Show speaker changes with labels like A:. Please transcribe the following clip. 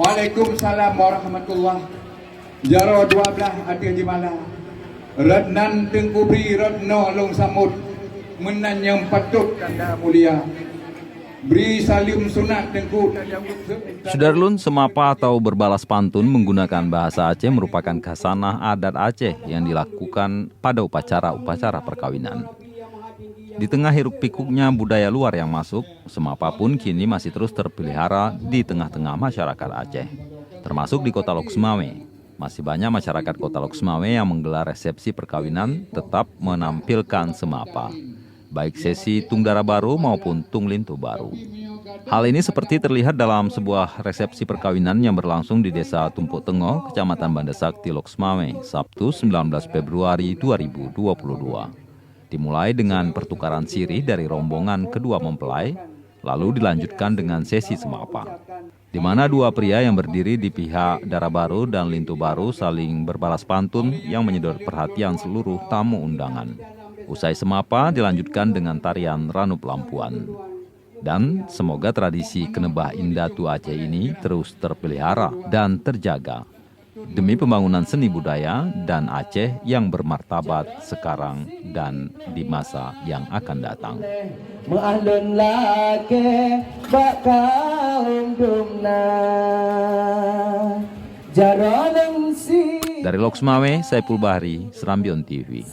A: Waalaikumsalam warahmatullah. Jaro 12 hati Haji Mala. Radnan tengkubri radno long samud. Menan yang patut tanda mulia. Beri salim sunat tengku.
B: Sudarlun semapa atau berbalas pantun menggunakan bahasa Aceh merupakan khasanah adat Aceh yang dilakukan pada upacara-upacara perkawinan. Di tengah hiruk pikuknya budaya luar yang masuk, semapa pun kini masih terus terpelihara di tengah-tengah masyarakat Aceh, termasuk di kota Lok Sumawe. Masih banyak masyarakat kota Lok Sumawe yang menggelar resepsi perkawinan tetap menampilkan semapa, baik sesi Tung Dara Baru maupun Tung Lintu Baru. Hal ini seperti terlihat dalam sebuah resepsi perkawinan yang berlangsung di Desa Tumpuk Tengo, Kecamatan Banda Sakti, Lok Sumawe, Sabtu 19 Februari 2022. Dimulai dengan pertukaran sirih dari rombongan kedua mempelai, lalu dilanjutkan dengan sesi semapa, di mana dua pria yang berdiri di pihak Dara Baru dan Lintu Baru saling berbalas pantun yang menyedot perhatian seluruh tamu undangan. Usai semapa dilanjutkan dengan tarian Ranup Lampuan. Dan semoga tradisi Kenebah Indatu Aceh ini terus terpelihara dan terjaga demi pembangunan seni budaya dan Aceh yang bermartabat sekarang dan di masa yang akan datang. Dari Lok Sumawe, Saiful Bahri, Serambion TV.